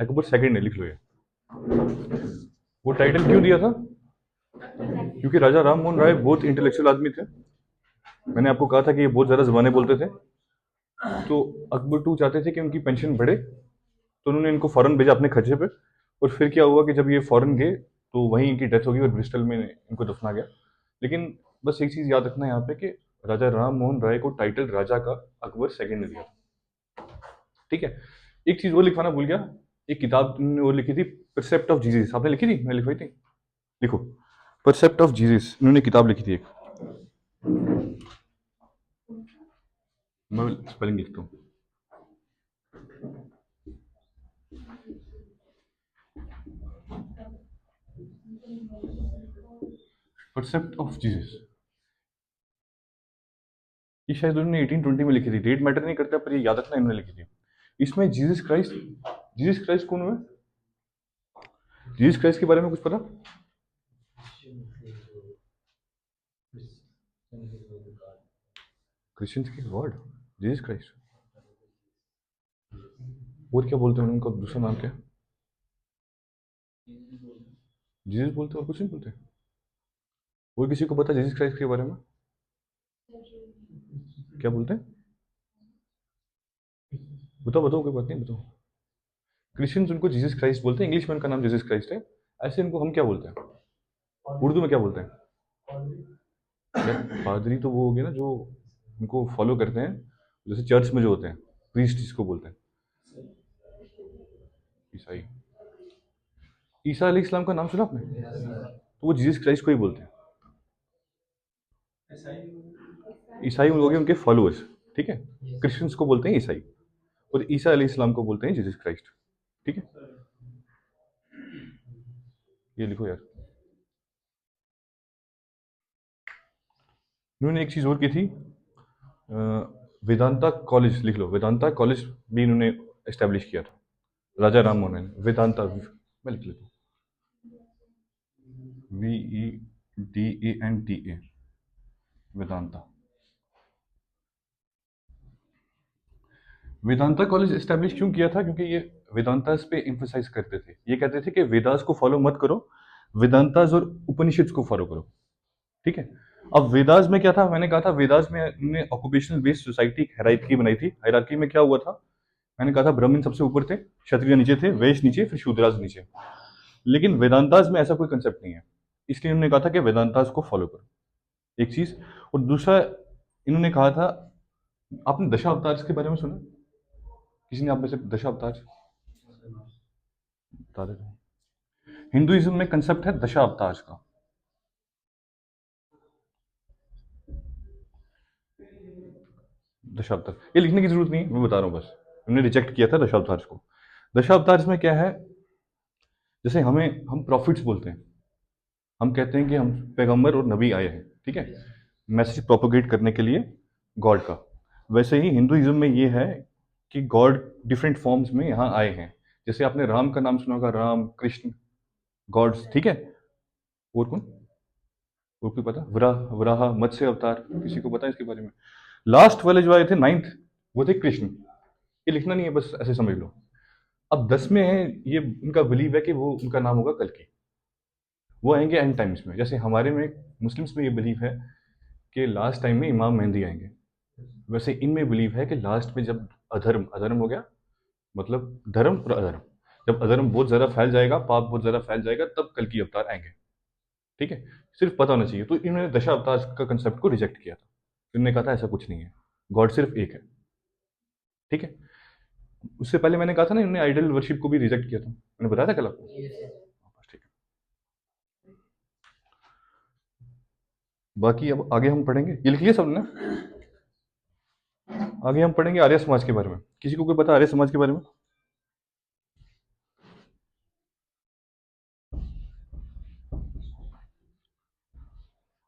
Akbar second ने, लिख लो ये। वो टाइटल क्यों दिया था? क्योंकि राजा राम मोहन राय बहुत इंटेलेक्चुअल आदमी थे। मैंने आपको कहा था कि ये बहुत ज्यादा जबानें बोलते थे, तो अकबर टू चाहते थे कि उनकी पेंशन बढ़े, तो उन्होंने इनको फॉरेन भेजा अपने खर्चे पे। और फिर क्या हुआ कि जब ये फॉरेन गए तो वहीं इनकी डेथ हो गई और ब्रिस्टल में इनको दफना गया। लेकिन बस एक चीज याद रखना यहाँ पे कि राजा राम मोहन राय को टाइटल राजा का अकबर सेकंड ने दिया था। ठीक है। एक चीज वो लिखवाना भूल गया, एक किताब तुमने वो लिखी थी, परसेप्ट ऑफ जीसस, आपने लिखी थी? मैं लिखवाई थी, लिखो। परसेप्ट ऑफ जीसस इन्होंने किताब लिखी थी एक, मैं स्पेलिंग लिखता हूँ। परसेप्ट ऑफ जीसस, ये शायद उन्होंने 1820 में लिखी थी, डेट मैटर नहीं करता, पर ये याद रखना इन्होंने लिखी थी। इसमें जीसस क्राइस्ट कौन हुए? जीसस क्राइस्ट के बारे में कुछ पता? क्रिश्चियंस की गॉड जीसस क्राइस्ट। और क्या बोलते हैं उनका दूसरा नाम क्या है? जीसस बोलते हैं और कुछ नहीं बोलते? और किसी को पता जीसस क्राइस्ट के बारे में? क्या बोलते हैं? बताओ बताओ, कोई बात नहीं, बताओ। क्रिश्चियंस उनको जीसस क्राइस्ट बोलते हैं, इंग्लिश में उनका नाम जीसस क्राइस्ट है। ऐसे इनको हम क्या बोलते हैं? उर्दू में क्या बोलते हैं? यार पादरी तो वो हो गए ना जो उनको फॉलो करते हैं, जैसे चर्च में जो होते हैं, प्रीस्ट जिसको बोलते हैं। ईसाई। ईसा अलैहि इस्लाम का नाम सुना आपने? तो वो जीसस क्राइस्ट को ही बोलते हैं। ईसाई हो गए उनके फॉलोअर्स, ठीक है। क्रिश्चियंस को बोलते हैं ईसाई, और ईसा अलैहि इस्लाम को बोलते हैं जीसस क्राइस्ट। ठीक है, ये लिखो यार। इन्होंने एक चीज और की थी, वेदांता कॉलेज, लिख लो, वेदांता कॉलेज भी इन्होंने एस्टेब्लिश किया था, राजा राम मोहन ने। वेदांता, मैं लिख लेता हूँ, VEDANTA, Vedanta. Vedanta college establish क्यों किया था? क्योंकि ये वेदांतास पे एम्फोसाइज करते थे। ये कहते थे कि वेदास को फॉलो मत करो, वेदांतास और उपनिषद को फॉलो करो। ठीक है। अब वेदास में क्या था? मैंने कहा था वेदास में इन्होंने ऑक्यूपेशनल बेस्ड सोसाइटी हायरार्की बनाई थी। हायरार्की में क्या हुआ था? मैंने कहा था ब्राह्मण सबसे ऊपर थे, क्षत्रिय नीचे थे, वैश्य नीचे, फिर शूद्रास नीचे। लेकिन वेदांतास में ऐसा कोई कंसेप्ट नहीं है, इसलिए इन्होंने कहा था कि वेदांतास को फॉलो करो, एक चीज। और दूसरा, इन्होंने कहा था, आपने दशावतार के बारे में सुना? किसी ने आप में से दशावतार बता देते हैं? हिंदुइज्म में कंसेप्ट है दशावतार का। दशावतार ये लिखने की जरूरत नहीं है, मैं बता रहा हूँ बस। उन्होंने रिजेक्ट किया था दशावतार को। दशावतार में क्या है? जैसे हम प्रॉफिट्स बोलते हैं, हम कहते हैं कि हम पैगंबर और नबी आए हैं, ठीक है, मैसेज प्रोपोगेट करने के लिए गॉड का। वैसे ही हिंदुइज्म में ये है कि गॉड डिफरेंट फॉर्म्स में यहाँ आए हैं। जैसे आपने राम का नाम सुना होगा, राम, कृष्ण, गॉड्स, ठीक है। और कौन? और कोई पता? वराह, वराह, मत्स्य अवतार, किसी को पता है इसके बारे में? लास्ट वाले जो आए थे, नाइन्थ, वो थे कृष्ण। ये लिखना नहीं है, बस ऐसे समझ लो। अब 10 में है, ये उनका बिलीव है कि वो उनका नाम होगा कल्कि, वो आएंगे एंड टाइम्स में। जैसे हमारे में मुस्लिम्स में ये बिलीव है कि लास्ट टाइम में इमाम मेहंदी आएंगे, वैसे इनमें बिलीव है कि लास्ट में जब अधर्म, अधर्म हो गया मतलब धर्म और अधर्म, जब अधर्म बहुत ज्यादा फैल जाएगा, पाप बहुत ज्यादा फैल जाएगा, तब कल की अवतार आएंगे। ठीक है, सिर्फ पता होना चाहिए। तो इन्होंने दशा अवतार का कंसेप्ट को रिजेक्ट किया था। इन्होंने कहा था ऐसा कुछ नहीं है, गॉड सिर्फ एक है। ठीक है। उससे पहले मैंने कहा था ना, इन्होंने आइडल वर्शिप को भी रिजेक्ट किया था, मैंने बताया था कल आपको। बस ठीक है। बाकी अब आगे हम पढ़ेंगे, ये लिख लिया सबने? आगे हम पढ़ेंगे आर्य समाज के बारे में। किसी को कोई पता आर्य समाज के बारे में?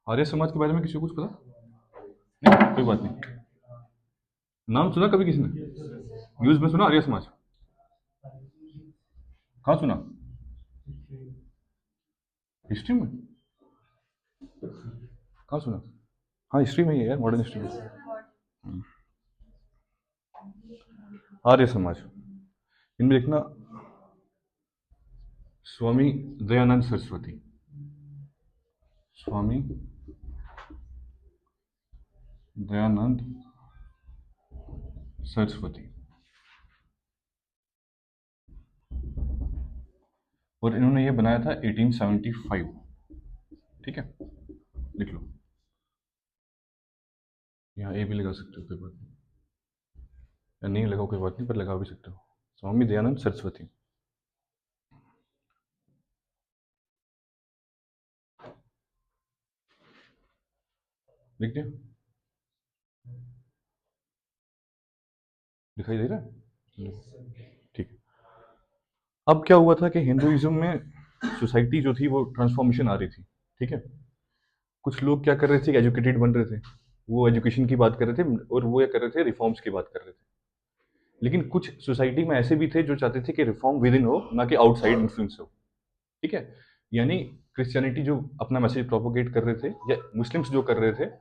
आर्य समाज के बारे में किसी को कुछ पता? नहीं, कोई बात नहीं। नाम सुना कभी किसी ने? न्यूज में सुना आर्य समाज? कहाँ सुना? हिस्ट्री में? कहाँ सुना? हाँ, हिस्ट्री में ही है यार, मॉडर्न हिस्ट्री में। आर्य समाज, इनमें देखना, स्वामी दयानंद सरस्वती। स्वामी दयानंद सरस्वती। और इन्होंने ये बनाया था 1875। ठीक है, लिख लो। यहाँ ए भी लगा सकते हो, कोई बात नहीं, या नहीं लगाओ कोई बात नहीं, पर लगा भी सकते हो। स्वामी दयानंद सरस्वती। लिख दिया? दिखाई दे रहा है? ठीक है। अब क्या हुआ था कि हिंदुइज्म में सोसाइटी जो थी वो ट्रांसफॉर्मेशन आ रही थी। ठीक है, कुछ लोग क्या कर रहे थे, एजुकेटेड बन रहे थे, वो एजुकेशन की बात कर रहे थे, और वो क्या कर रहे थे, रिफॉर्म्स की बात कर रहे थे। लेकिन कुछ सोसाइटी में ऐसे भी थे जो चाहते थे कि रिफॉर्म विद इन हो, ना कि आउटसाइड इन्फ्लुएंस हो। ठीक है, यानी क्रिश्चियनिटी जो अपना मैसेज प्रोपोगेट कर रहे थे, या मुस्लिम्स जो कर रहे थे,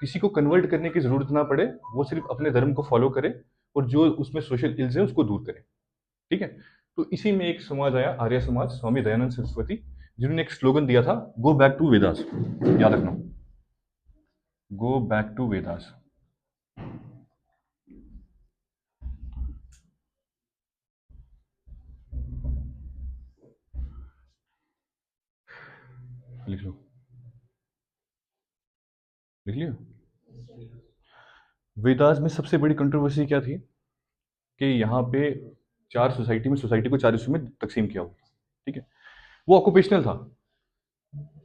किसी को कन्वर्ट करने की जरूरत ना पड़े, वो सिर्फ अपने धर्म को फॉलो करे, और जो उसमें सोशल इल्स है उसको दूर करे। ठीक है, तो इसी में एक समाज आया, आर्य समाज, स्वामी दयानंद सरस्वती, जिन्होंने एक स्लोगन दिया था, गो बैक टू वेदास। याद रखना, गो बैक टू वेदास। लिख लो, लिख लियो। वेदास में सबसे बड़ी कंट्रोवर्सी क्या थी कि यहाँ पे चार सोसाइटी में, सोसाइटी को चार हिस्सों में तकसीम किया हुआ। ठीक है, वो ऑक्यूपेशनल था।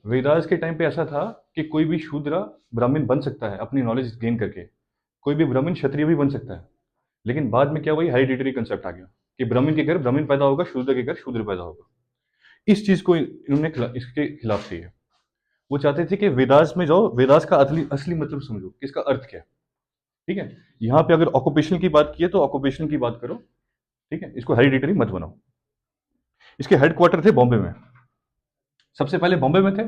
वेदास के टाइम पे ऐसा था कि कोई भी शूद्र ब्राह्मण बन सकता है अपनी नॉलेज गेन करके, कोई भी ब्राह्मण क्षत्रिय भी बन सकता है। लेकिन बाद में क्या हुआ, हेरिडिटरी कंसेप्ट आ गया कि ब्राह्मण के घर ब्राह्मण पैदा होगा, शूद्र के घर शूद्र पैदा होगा। इस चीज को इन्होंने इसके खिलाफ थी। वो चाहते थे कि वेदास में जाओ, वेदास का असली असली मतलब समझो कि इसका अर्थ क्या है। ठीक है, यहाँ पे अगर ऑक्यूपेशन की बात की है तो ऑक्यूपेशन की बात करो। ठीक है, इसको हेरिडिटरी मत बनाओ। इसके हेडक्वार्टर थे बॉम्बे में। सबसे पहले बॉम्बे में थे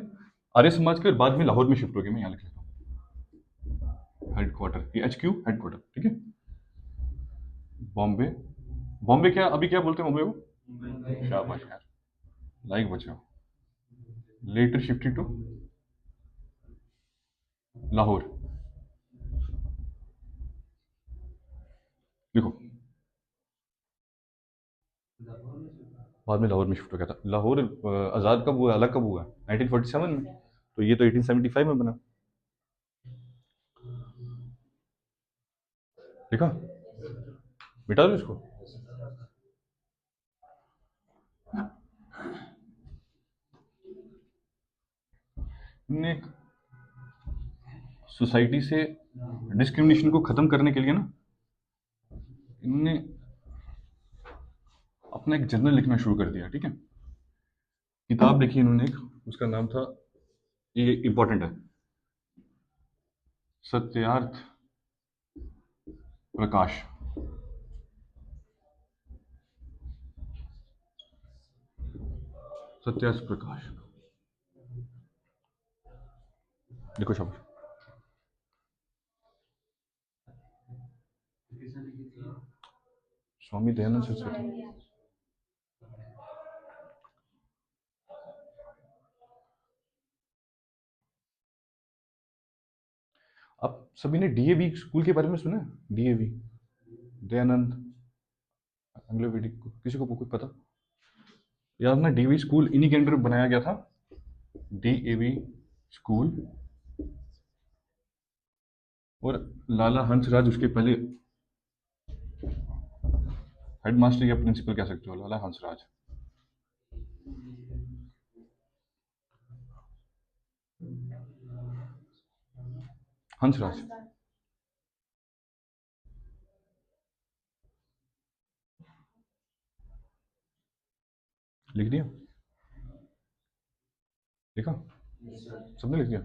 आर्य समाज के, और बाद में लाहौर में शिफ्ट हो गए। मैं यहाँ लिख लेता हूँ हेडक्वार्टर, ये HQ हेडक्वार्टर। ठीक है, बॉम्बे। बॉम्बे क्या अभी क्या बोलते हैं बॉम्बे को? शाबाश यार, लाइक बचाओ। Letter shifted to Lahore. देखो, बाद में लाहौर में शिफ्ट हो गया था। लाहौर आज़ाद कब हुआ, अलग कब हुआ? 1947 में। तो ये तो 1875 में बना। देखा, मिटा दो इसको। इनने सोसाइटी से डिस्क्रिमिनेशन को खत्म करने के लिए ना, इनने अपना एक जर्नल लिखना शुरू कर दिया। ठीक है, किताब लिखी इन्होंने एक, उसका नाम था, ये इंपॉर्टेंट है, सत्यार्थ प्रकाश। सत्यार्थ प्रकाश, देखो शाबाश। स्वामी दयानंद सरस्वती। आप सभी ने DAV स्कूल के बारे में सुना है? DAV, दयानंद एंग्लो वेदिक, किसी को कुछ पता? यार ना, DAV स्कूल इन्हीं के अंडर बनाया गया था। DAV स्कूल, और लाला हंसराज उसके पहले हेडमास्टर या प्रिंसिपल कह सकते हो, लाला हंसराज। हंसराज, लिख दिया? लिखा? सबने लिख दिया?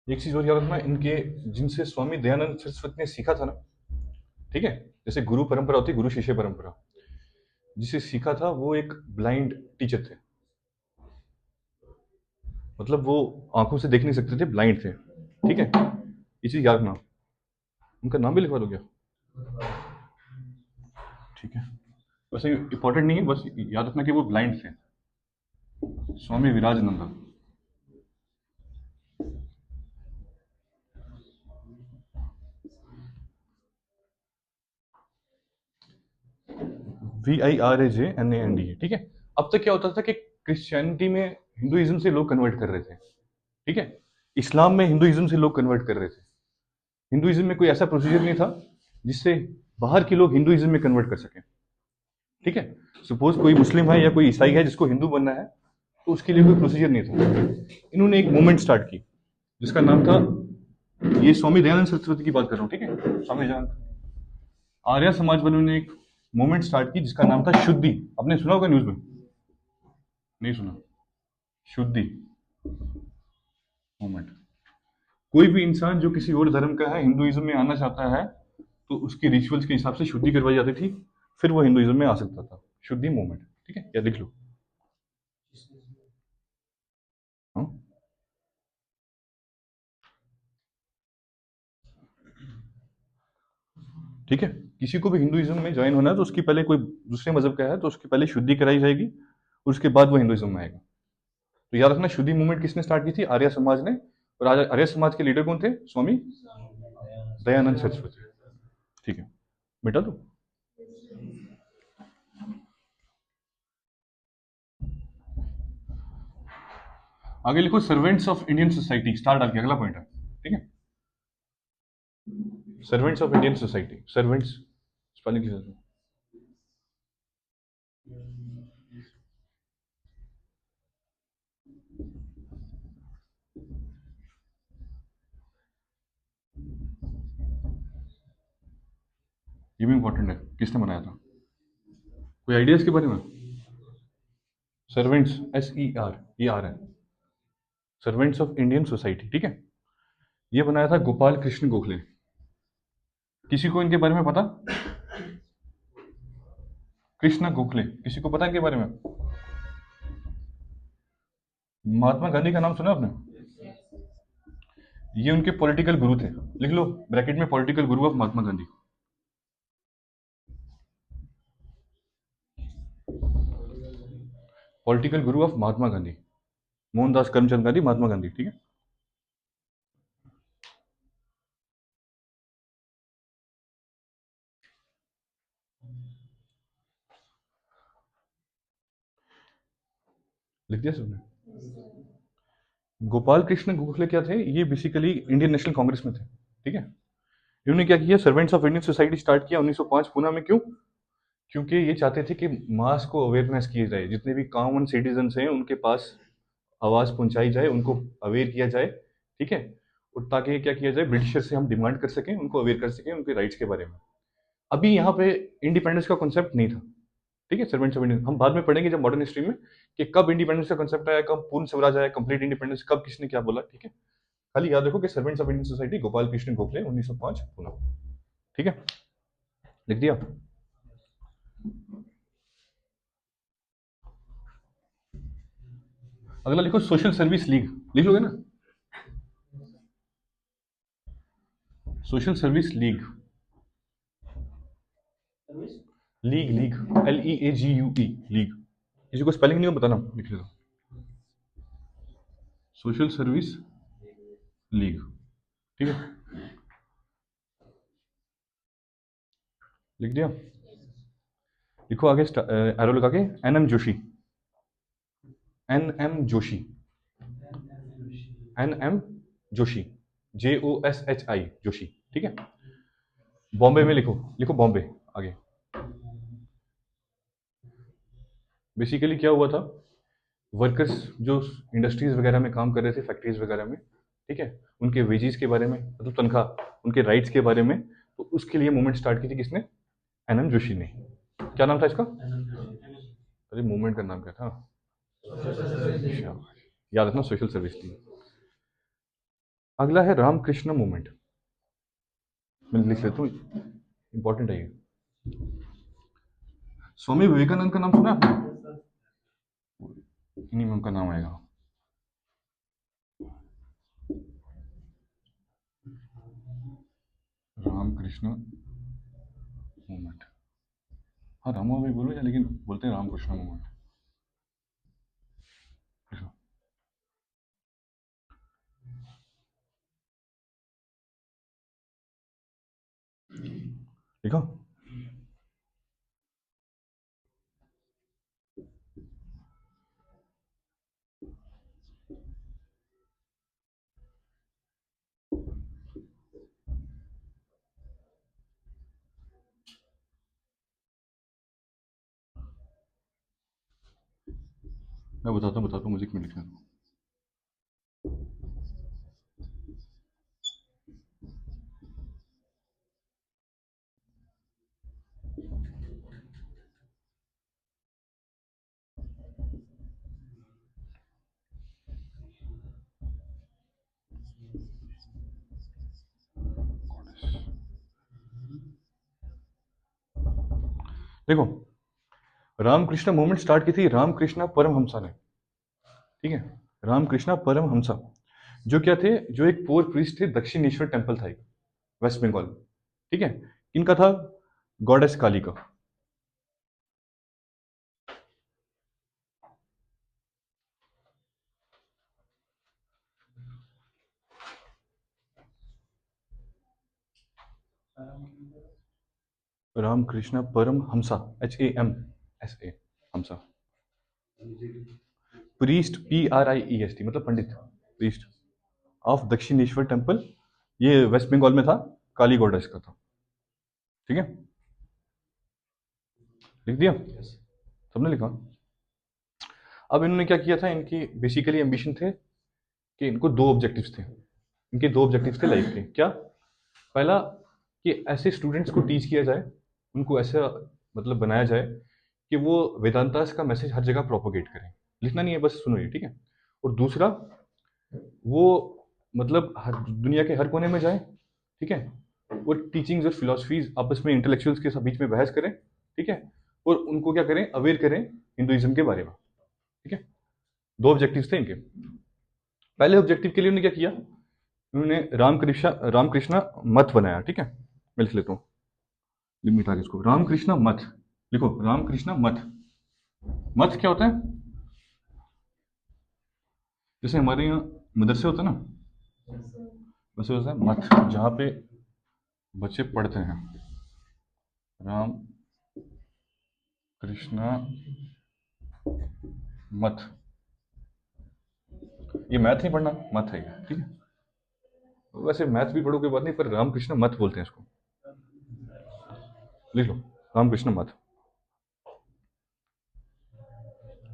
एक चीज और याद रखना, इनके जिनसे स्वामी दयानंद सरस्वती ने सीखा था ना, ठीक है, जैसे गुरु परंपरा होती है, गुरु शिष्य परंपरा, जिसे सीखा था वो एक ब्लाइंड टीचर थे। मतलब वो आंखों से देख नहीं सकते थे, ब्लाइंड थे। ठीक है, ये चीज याद रखना। उनका नाम भी लिखवा दो क्या? ठीक है, वैसे इंपॉर्टेंट नहीं है, बस याद रखना कि वो ब्लाइंड थे, स्वामी विराजनंदा। VIRAJNAND, ठीक है। अब तक क्या होता था कि क्रिश्चियनिटी में हिंदुइज्म से लोग कन्वर्ट कर रहे थे, ठीक है, इस्लाम में हिंदुइज्म से लोग कन्वर्ट कर रहे थे। हिंदुइज्म में कोई ऐसा प्रोसीजर नहीं था जिससे बाहर के लोग हिंदुइज्म में कन्वर्ट कर सकें, ठीक है। सपोज कोई मुस्लिम है या कोई ईसाई है जिसको हिंदू बनना है, तो उसके लिए कोई प्रोसीजर नहीं था। इन्होंने एक मूवमेंट स्टार्ट की जिसका नाम था, ये स्वामी दयानंद सरस्वती की बात कर रहा हूँ, ठीक है, स्वामी दयानंद, आर्य समाज वालों ने एक मूवमेंट स्टार्ट की जिसका नाम था शुद्धि। आपने सुना होगा न्यूज में, नहीं सुना? शुद्धि मूवमेंट। कोई भी इंसान जो किसी और धर्म का है, हिंदुइज्म में आना चाहता है, तो उसकी रिचुअल्स के हिसाब से शुद्धि करवाई जाती थी, फिर वो हिंदुइज्म में आ सकता था। शुद्धि मूवमेंट, ठीक है, या लिख लो। हाँ, ठीक है। किसी को भी हिंदुइज्म में ज्वाइन होना है तो उसकी पहले, कोई दूसरे मजहब का है तो उसकी पहले शुद्धि कराई जाएगी, और उसके बाद वो हिंदुइज्म में आएगा। तो याद रखना, शुद्धि मूवमेंट किसने स्टार्ट की थी? आर्य समाज ने। और आर्य समाज के लीडर कौन थे? स्वामी दयानंद सरस्वती, ठीक है। बेटा तो आगे लिखो, servants of Indian society, star डाल के अगला पॉइंट है, ठीक है। Servants of Indian society, servants spelling की जरूरत है। ये भी इंपॉर्टेंट है, किसने बनाया था? कोई आइडिया इसके बारे में? सर्वेंट्स, SER, ये आ रहा है, सर्वेंट्स ऑफ इंडियन सोसाइटी, ठीक है। ये बनाया था गोपाल कृष्ण गोखले। किसी को इनके बारे में पता? कृष्ण गोखले, किसी को पता इनके बारे में? महात्मा गांधी का नाम सुना आपने? ये उनके पॉलिटिकल गुरु थे, लिख लो ब्रैकेट में, political Guru of Mahatma Gandhi. Political Guru of Mahatma Gandhi, Mohandas Karamchand Gandhi, Mahatma Gandhi, ठीक है। लिख दिया सबने? गोपाल कृष्ण गोखले क्या थे? ये बेसिकली इंडियन नेशनल कांग्रेस में थे, ठीक है। इन्होंने क्या किया, servants of Indian society start किया 1905 पुणे में। क्यों? क्योंकि ये चाहते थे कि मास को अवेयरनेस की जाए, जितने भी कॉमन सिटीजन हैं उनके पास आवाज़ पहुंचाई जाए, उनको अवेयर किया जाए, ठीक है। और ताकि क्या किया जाए, ब्रिटिशर से हम डिमांड कर सकें, उनको अवेयर कर सकें उनके राइट्स के बारे में। अभी यहाँ पे इंडिपेंडेंस का कॉन्सेप्ट नहीं था, ठीक है। सर्वेंट्स ऑफ इंडियन हम बाद में पढ़ेंगे जब मॉडर्न हिस्ट्री में, कि कब इंडिपेंडेंस का कॉन्सेप्ट आया, कब पूर्ण स्वराज आया, कंप्लीट इंडिपेंडेंस, कब किसने क्या बोला, ठीक है। खाली याद रखो कि servants of Indian society, Gopal Krishna Gokhale, 1905 Pune, ठीक है। लिख दिया? अगला लिखो, सोशल सर्विस लीग, लिख लोगे ना? Social service league, league league, LEAGUE, league. किसी को स्पेलिंग नहीं हो बताना, लिख लेना, सोशल सर्विस लीग, ठीक है। लिख दिया? लिखो आगे, एरो लगा के, NM Joshi, NM Joshi, NM Joshi, JOSHI, Joshi, ठीक है। बॉम्बे में लिखो, लिखो बॉम्बे आगे। बेसिकली क्या हुआ था, वर्कर्स जो इंडस्ट्रीज वगैरह में काम कर रहे थे, फैक्ट्रीज वगैरह में, ठीक है, उनके वेजेस के बारे में, मतलब तनख्वाह, उनके राइट्स के बारे में, तो उसके लिए मूवमेंट स्टार्ट की थी किसने? NM जोशी ने। क्या नाम था इसका? अरे मूवमेंट का नाम क्या था? अच्छा, याद रखना, सोशल सर्विस थी। अगला है रामकृष्ण मूवमेंट, मैं लिख लेता हूँ, इंपॉर्टेंट है ये। स्वामी विवेकानंद का नाम सुना आपने? इन्हीं में उनका नाम आएगा, रामकृष्ण मूवमेंट। हाँ रामा भाई बोलो या, लेकिन बोलते हैं रामकृष्ण मूवमेंट। देखो मैं बताता हूँ, मुझे एक मिनट लिखना दो। देखो, रामकृष्ण मूवमेंट स्टार्ट की थी रामकृष्ण परमहंसा ने, ठीक है, रामकृष्ण परमहंसा, जो क्या थे, जो एक पोर प्रीस्ट थे, दक्षिणेश्वर टेम्पल था एक, वेस्ट बंगाल में, ठीक है। किनका था? गॉडेस काली का। Ramakrishna Paramahamsa, HAMSA, Hamsa. Priest, PRIEST, मतलब पंडित, प्रीस्ट ऑफ दक्षिणेश्वर टेम्पल, ये वेस्ट बंगाल में था, काली गॉडेस का था, ठीक है। लिख दिया सबने? लिखा? अब इन्होंने क्या किया था, इनकी बेसिकली एम्बिशन थे कि इनको दो ऑब्जेक्टिव्स थे, इनके दो ऑब्जेक्टिव्स थे लाइफ के। क्या? पहला, कि ऐसे स्टूडेंट्स को टीच किया जाए, उनको ऐसा मतलब बनाया जाए कि वो वेदांतास का मैसेज हर जगह प्रोपोगेट करें। लिखना नहीं है, बस सुनो ये, ठीक है। और दूसरा, वो मतलब हर दुनिया के हर कोने में जाए, ठीक है, और टीचिंग्स और फिलोसफीज आपस में इंटेलेक्चुअल्स के बीच में बहस करें, ठीक है, और उनको क्या करें, अवेयर करें हिंदुइज्म के बारे में, ठीक है। दो ऑब्जेक्टिव्स थे इनके। पहले ऑब्जेक्टिव के लिए उन्होंने क्या किया, उन्होंने रामकृष्ण मठ बनाया, ठीक है। मैं लिख लेता हूँ, लिमिट आगे इसको, रामकृष्ण मठ लिखो, रामकृष्ण मठ। मठ क्या होता है? जैसे हमारे यहाँ मदरसे होते हैं ना, वैसे होता है मठ, जहाँ पे बच्चे पढ़ते हैं। राम कृष्णा मठ, ये मैथ नहीं पढ़ना, मठ है ये, ठीक है। वैसे मैथ भी पढ़ो कोई बात नहीं, पर रामकृष्ण मठ बोलते हैं इसको, लिख लो, रामकृष्ण मठ,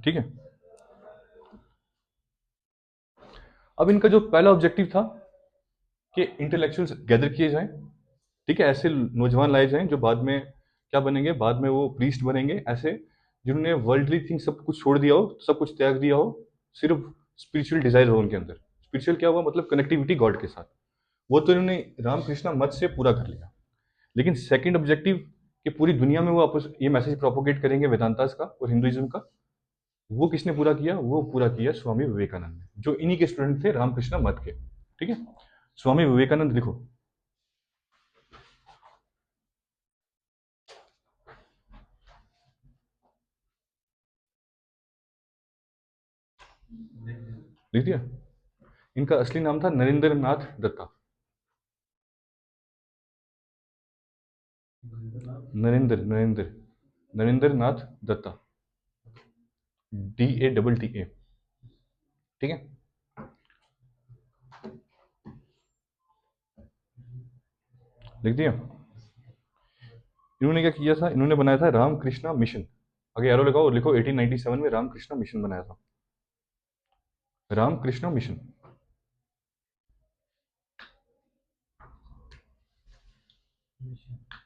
ठीक है। अब इनका जो पहला ऑब्जेक्टिव था कि इंटेलेक्चुअल्स गैदर किए जाएं, ठीक है, ऐसे नौजवान लाए जाएं जो बाद में क्या बनेंगे, बाद में वो प्रीस्ट बनेंगे, ऐसे जिन्होंने वर्ल्डली थिंग सब कुछ छोड़ दिया हो, सब कुछ त्याग दिया हो, सिर्फ स्पिरिचुअल डिजायर हो उनके अंदर। स्पिरिचुअल क्या हुआ, मतलब कनेक्टिविटी गॉड के साथ, वो तो इन्होंने रामकृष्ण मत से पूरा कर लिया। लेकिन सेकंड ऑब्जेक्टिव, कि पूरी दुनिया में वो आपस ये मैसेज प्रोपोगेट करेंगे वेदांतास का और हिंदुइज्म का, वो किसने पूरा किया? वो पूरा किया स्वामी विवेकानंद ने, जो इन्हीं के स्टूडेंट थे रामकृष्ण मत के, ठीक है। स्वामी विवेकानंद लिखो, लिख दिया? इनका असली नाम था नरेंद्र नाथ दत्ता, नरेंद्र नरेंद्र नाथ दत्ता, DATTA, ठीक है। लिख दिया? इन्होंने क्या किया था, इन्होंने बनाया था रामकृष्णा मिशन, आगे एरो लगाओ और लिखो 1897 में रामकृष्णा मिशन बनाया था, रामकृष्णा मिशन,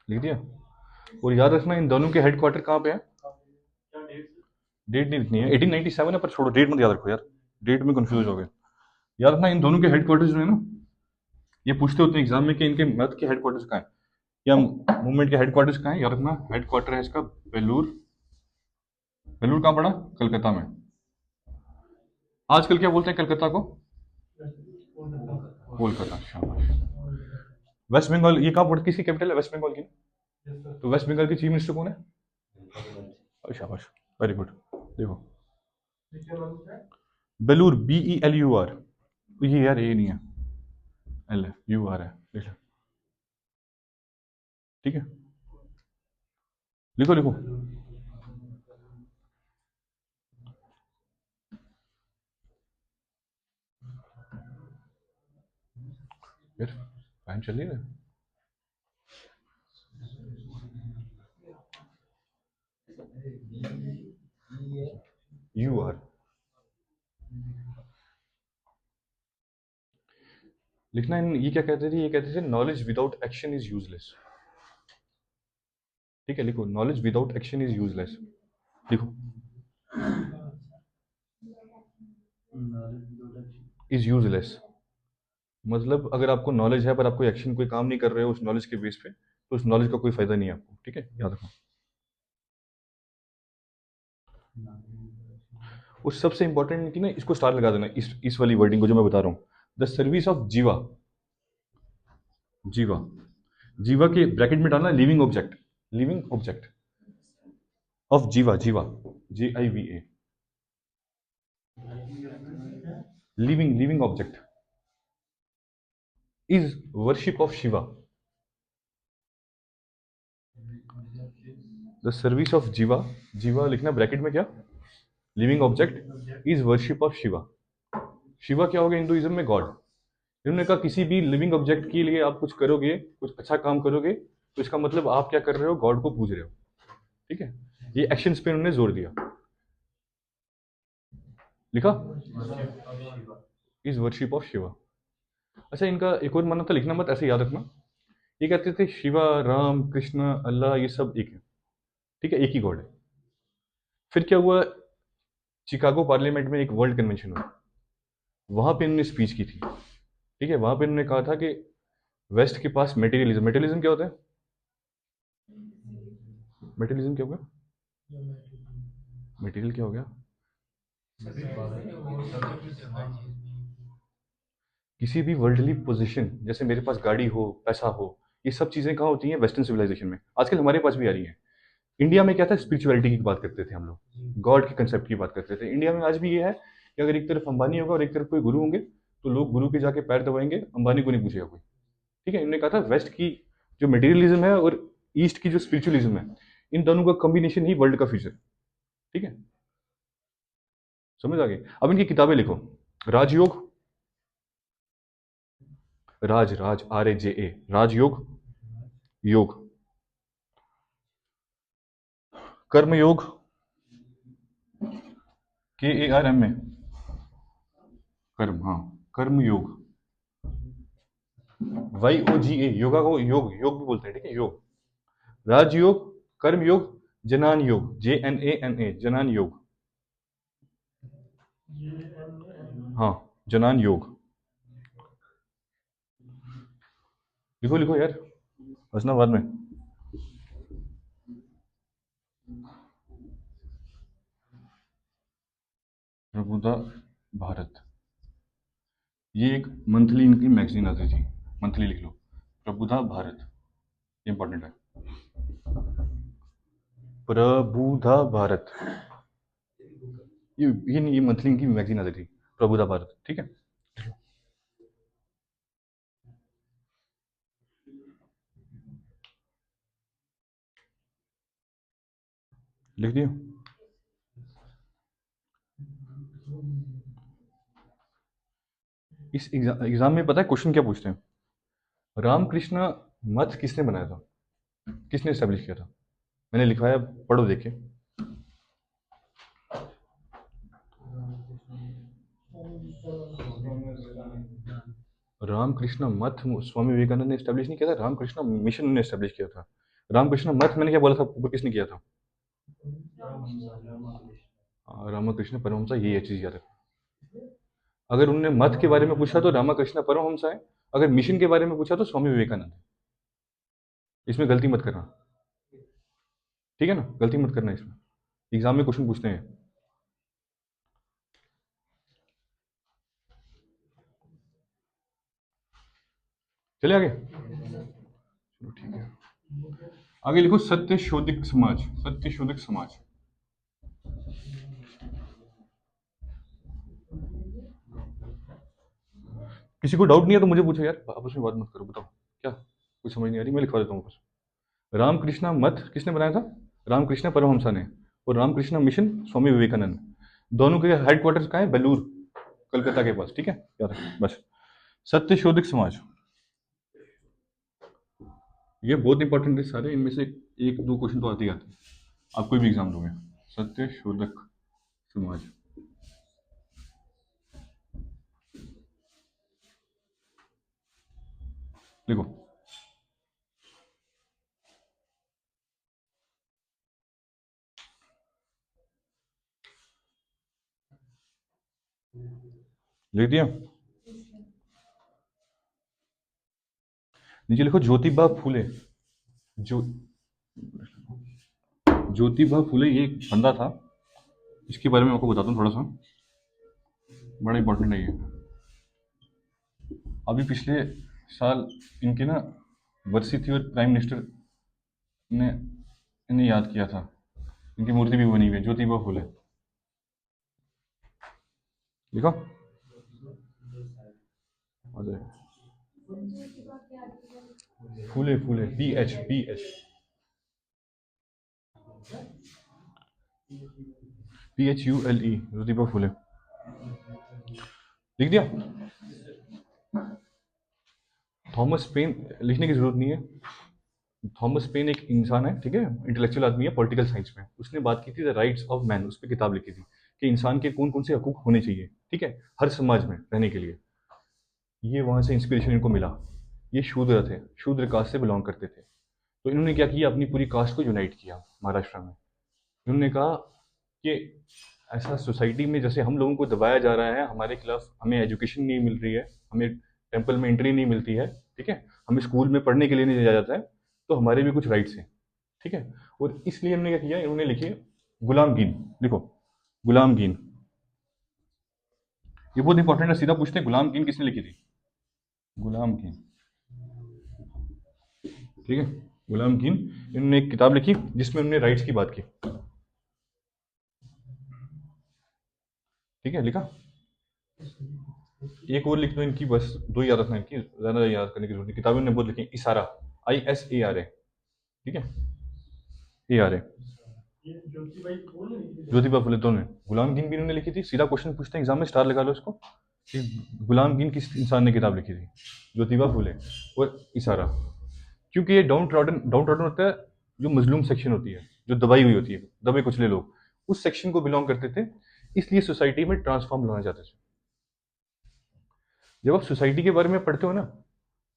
लिख दिया? और याद रखना इन दोनों के हेडक्वार्टर कहाँ पे है? डेट नहीं लिखनी है, 1897 है, पर छोड़ो, डेट मत याद रखो यार, डेट में कंफ्यूज हो गए। याद रखना इन दोनों के हेडक्वार्टर्स जो है ना, ये पूछते होते हैं एग्जाम में कि इनके मत के हेडक्वार्टर्स कहाँ है, या मूवमेंट के हेडक्वार्टर्स कहाँ है। याद रखना हेडक्वार्टर है इसका बेलूर, बेलूर कहाँ पड़ा? कलकत्ता में। आजकल क्या बोलते हैं कलकत्ता को? कोलकाता, शाबाश। वेस्ट बंगाल ये कहाँ पड़ती, किसकी कैपिटल है वेस्ट बंगाल की? तो वेस्ट बंगाल की चीफ मिनिस्टर कौन है? शाबाश, वेरी गुड। देखो, बेलूर, BELUR, ये यार ये नहीं है, एल है, UR है, देख लो। ठीक है, लिखो लिखो। फिर फैन चल रही है। UR लिखना ये क्या कहते थे, ये कहते थे knowledge without action is useless. ठीक है, लिखो knowledge without action is useless, लिखो इज यूजलेस। मतलब अगर आपको नॉलेज है पर आप कोई एक्शन, कोई काम नहीं कर रहे हो उस नॉलेज के बेस पे, तो उस नॉलेज का कोई फायदा नहीं है आपको। ठीक है, याद रखो। उस सबसे इंपॉर्टेंट की ना, इसको स्टार लगा देना, इस वाली वर्डिंग को जो मैं बता रहा हूँ, द सर्विस ऑफ जीवा। जीवा, जीवा के ब्रैकेट में डालना living object, living object of जीवा, जीवा, JIVA, living, living object is worship of Shiva. The service of जीवा, जीवा लिखना ब्रैकेट में क्या, living object is worship of Shiva. Shiva क्या हो गया हिंदुइज्म में, गॉड। इन्होंने कहा किसी भी लिविंग ऑब्जेक्ट के लिए आप कुछ करोगे, कुछ अच्छा काम करोगे, तो इसका मतलब आप क्या कर रहे हो, गॉड को पूज रहे हो। ठीक है, ये एक्शंस पे उन्होंने जोर दिया। लिखा, इज वर्शिप ऑफ शिवा। अच्छा, इनका एक और मानना था, लिखना मत, ऐसे याद रखना। ये कहते थे शिवा, राम, कृष्ण, अल्लाह, ये सब एक है। ठीक है, एक ही गॉड है। फिर क्या हुआ, चिकागो पार्लियामेंट में एक वर्ल्ड कन्वेंशन हुआ, वहां पे इन्होंने स्पीच की थी। ठीक है, वहां पे इन्होंने कहा था कि वेस्ट के पास मेटेरियलिज्म, मेटेरियलिज्म क्या होता है, मेटेरियलिज्म क्या हो गया, मटेरियल क्या हो गया, किसी भी वर्ल्डली पोजीशन, जैसे मेरे पास गाड़ी हो, पैसा हो, ये सब चीजें कहाँ होती हैं, वेस्टर्न सिविलाइजेशन में। आजकल हमारे पास भी आ रही हैं। इंडिया में क्या था, स्पिरिचुअलिटी की बात करते थे हम लोग, गॉड के कंसेप्ट की बात करते थे। इंडिया में आज भी ये है कि अगर एक तरफ अंबानी होगा और एक तरफ कोई गुरु होंगे, तो लोग गुरु के जाके पैर दबाएंगे, अंबानी को नहीं पूछेगा कोई। ठीक है, इन्होंने कहा था वेस्ट की जो मटेरियलिज्म है और ईस्ट की जो स्पिरिचुअलिज्म है, इन दोनों का कॉम्बिनेशन ही वर्ल्ड का फ्यूचर। ठीक है, समझ आ गई। अब इनकी किताबें लिखो, राजयोग, राज, राज, RAJA, राजयोग, योग, कर्मयोग, KARM में, कर्म, हाँ, कर्म योग, YOGA, योगा को योग, योग भी बोलते हैं। ठीक है, योग, राजयोग, कर्म योग, जनान योग, JNANA, जनान योग, हाँ, जनान योग। लिखो लिखो यार, हंसना बाद में। प्रबुद्धा भारत, ये एक मंथली इनकी मैगजीन आती थी, मंथली लिख लो, प्रबुद्धा भारत, इंपॉर्टेंट है। प्रबुद्धा भारत, ये नहीं, ये मंथली इनकी मैगजीन आती थी, प्रबुद्धा भारत। ठीक है, लिख दिया। इस एग्जाम में पता है क्वेश्चन क्या पूछते हैं, रामकृष्ण मठ किसने बनाया था, किसने स्टैब्लिश किया था। मैंने लिखवाया, पढ़ो देखे। रामकृष्ण मठ स्वामी विवेकानंद ने स्टैब्लिश नहीं किया था, रामकृष्ण मिशन ने स्टैब्लिश किया था। रामकृष्ण मठ मैंने क्या बोला था, ऊपर किसने किया था, रामकृष्ण परमहंस, ये चीज याद रखो। अगर उन्होंने मत के बारे में पूछा तो रामकृष्ण परमहंस है, अगर मिशन के बारे में पूछा तो स्वामी विवेकानंद है। इसमें गलती मत करना, ठीक है ना, गलती मत करना इसमें, एग्जाम में क्वेश्चन पूछते हैं। चले आगे, चलो ठीक है। आगे लिखो, सत्य शोधिक समाज, सत्य शोधिक समाज। किसी को डाउट नहीं है तो मुझे पूछो यार, आपस में बात मत करो, बताओ क्या कुछ समझ नहीं आ रही, मैं लिखवा देता हूँ बस। रामकृष्णा मठ किसने बनाया था? रामकृष्ण परमहंसा ने। और रामकृष्ण मिशन स्वामी विवेकानंद। दोनों के हेडक्वार्टर्स कहाँ है? बेलूर, कलकत्ता के पास, ठीक है यार बस। सत्य शोधक समाज, ये बहुत इंपॉर्टेंट है सारे, इनमें से एक दो क्वेश्चन तो आते ही आते हैं, आप कोई भी एग्जाम दोगे। सत्य शोधक समाज, देखो लिख दिया, नीचे लिखो ज्योतिबा फूले। जो ज्योतिबा फूले ये एक बंदा था, इसके बारे में आपको बताता हूँ थोड़ा सा, बड़ा इंपॉर्टेंट है ये। अभी पिछले साल इनकी ना वर्षी थी और प्राइम मिनिस्टर ने इन्हें याद किया था, इनकी मूर्ति भी बनी हुई है, ज्योतिबा फूले। लिखो आ जाएगा, फूले फूले, PH PHULE, ज्योतिबा फूले। लिख दिया। थॉमस पेन लिखने की जरूरत नहीं है। थॉमस पेन एक इंसान है, ठीक है, इंटेलेक्चुअल आदमी है पॉलिटिकल साइंस में, उसने बात की थी द राइट्स ऑफ मैन, उस पर किताब लिखी थी कि इंसान के कौन कौन से हकूक होने चाहिए, ठीक है, हर समाज में रहने के लिए। ये वहां से इंस्पिरेशन इनको मिला। ये शूद्र थे, शूद्र कास्ट से बिलोंग करते थे, तो इन्होंने क्या किया, अपनी पूरी कास्ट को यूनाइट किया महाराष्ट्र में। इन्होंने कहा कि ऐसा सोसाइटी में जैसे हम लोगों को दबाया जा रहा है, हमारे खिलाफ हमें एजुकेशन नहीं मिल रही है, हमें टेम्पल में एंट्री नहीं मिलती है, ठीक है, हमें स्कूल में पढ़ने के लिए नहीं दिया जाता है, तो हमारे भी कुछ राइट्स हैं, ठीक है। और इसलिए हमने क्या किया, इन्होंने लिखी गुलामगीन। लिखो गुलामगीन, ये बहुत इंपॉर्टेंट है, सीधा पूछते हैं गुलामगीन किसने लिखी थी? गुलामगीन, ठीक है, गुलामगीन। इन्होंने एक किताब लिखी जिसमें उन्होंने राइट्स की बात की, ठीक है, लिखा। एक और लिख दो इनकी, बस दो ही याद रखना इनकी, ज्यादा याद करने की जरूरत नहीं, किताबें ने बहुत लिखी, इशारा, ISARA, ठीक है, ARA। ज्योतिबा फुले दोनों, गुलामगीन भी इन्होंने लिखी थी, सीधा क्वेश्चन पूछते हैं एग्जाम में, स्टार लगा लो इसको कि गुलामगीन किस इंसान ने किताब लिखी थी? ज्योतिबा फुले। और इशारा, क्योंकि ये डाउन ट्रॉडन होता है, जो मजलूम सेक्शन होती है, जो दबाई हुई होती है, दबे कुचले लोग, उस सेक्शन को बिलोंग करते थे, इसलिए सोसाइटी में ट्रांसफॉर्म लाना चाहते थे। जब आप सोसाइटी के बारे में पढ़ते हो ना,